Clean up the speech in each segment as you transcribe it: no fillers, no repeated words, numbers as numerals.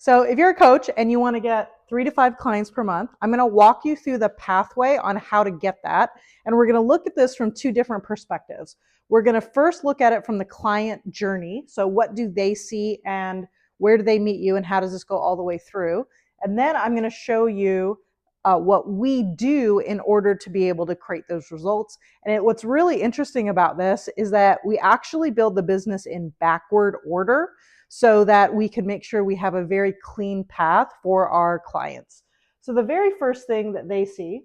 So if you're a coach and you want to get 3 to 5 clients per month, I'm going to walk you through the pathway on how to get that. And we're going to look at this from 2 different perspectives. We're going to first look at it from the client journey. So what do they see and where do they meet you and how does this go all the way through? And then I'm going to show you what we do in order to be able to create those results. And what's really interesting about this is that we actually build the business in backward order, so that we can make sure we have a very clean path for our clients. So the very first thing that they see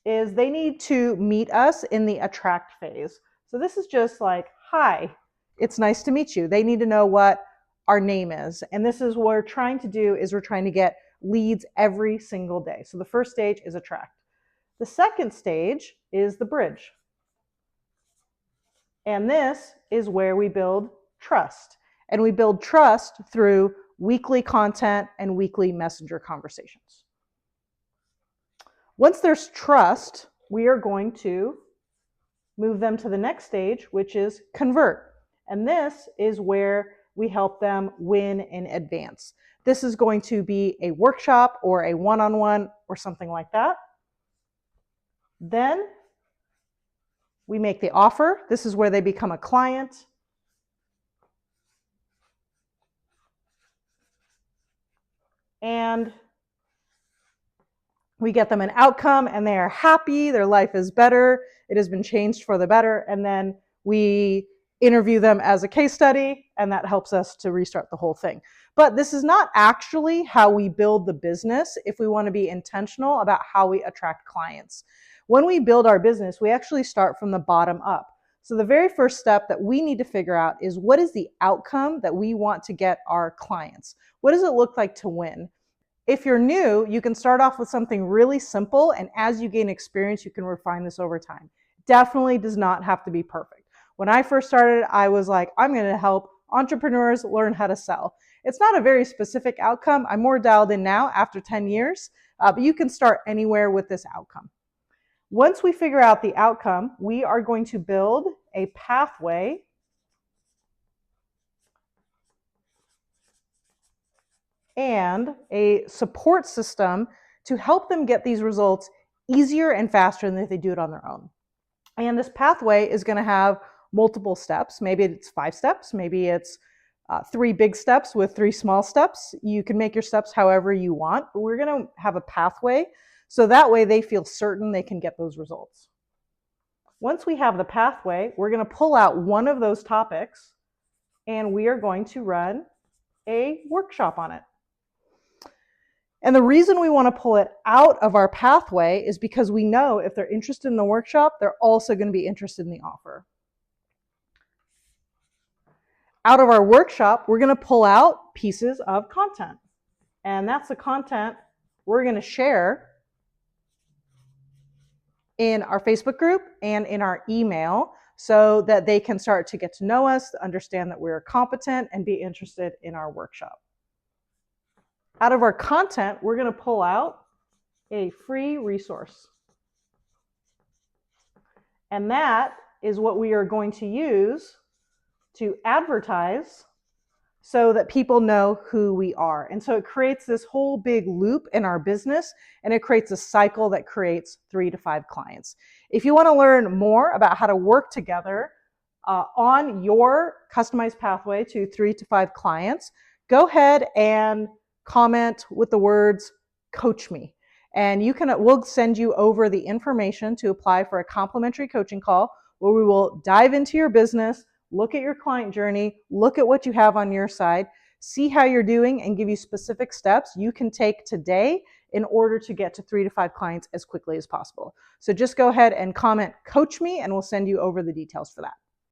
is they need to meet us in the attract phase. So this is just like, hi, it's nice to meet you. They need to know what our name is. And this is what we're trying to do, is we're trying to get leads every single day. So the first stage is attract. The second stage is the bridge. And this is where we build trust. And we build trust through weekly content and weekly messenger conversations. Once there's trust, we are going to move them to the next stage, which is convert. And this is where we help them win in advance. This is going to be a workshop or a one-on-one or something like that. Then we make the offer. This is where they become a client. And we get them an outcome and they are happy, their life is better, it has been changed for the better, and then we interview them as a case study, and that helps us to restart the whole thing. But this is not actually how we build the business if we want to be intentional about how we attract clients. When we build our business, we actually start from the bottom up. So the very first step that we need to figure out is, what is the outcome that we want to get our clients? What does it look like to win? If you're new, you can start off with something really simple, and as you gain experience, you can refine this over time. Definitely does not have to be perfect. When I first started, I was like, I'm going to help entrepreneurs learn how to sell. It's not a very specific outcome. I'm more dialed in now after 10 years, but you can start anywhere with this outcome. Once we figure out the outcome, we are going to build a pathway and a support system to help them get these results easier and faster than if they do it on their own. And this pathway is going to have multiple steps. Maybe it's 5 steps, maybe it's 3 big steps with 3 small steps. You can make your steps however you want, but we're going to have a pathway so that way they feel certain they can get those results. Once we have the pathway, we're going to pull out one of those topics and we are going to run a workshop on it. And the reason we want to pull it out of our pathway is because we know if they're interested in the workshop, they're also going to be interested in the offer. Out of our workshop, we're going to pull out pieces of content. And that's the content we're going to share in our Facebook group and in our email so that they can start to get to know us, understand that we're competent, and be interested in our workshop. Out of our content, we're going to pull out a free resource. And that is what we are going to use to advertise so that people know who we are. And so it creates this whole big loop in our business, and it creates a cycle that creates 3 to 5 clients. If you want to learn more about how to work together on your customized pathway to 3 to 5 clients, go ahead and comment with the words "coach me," and we'll send you over the information to apply for a complimentary coaching call where we will dive into your business, look at your client journey, look at what you have on your side, see how you're doing, and give you specific steps you can take today in order to get to 3 to 5 clients as quickly as possible. So just go ahead and comment "coach me," and we'll send you over the details for that.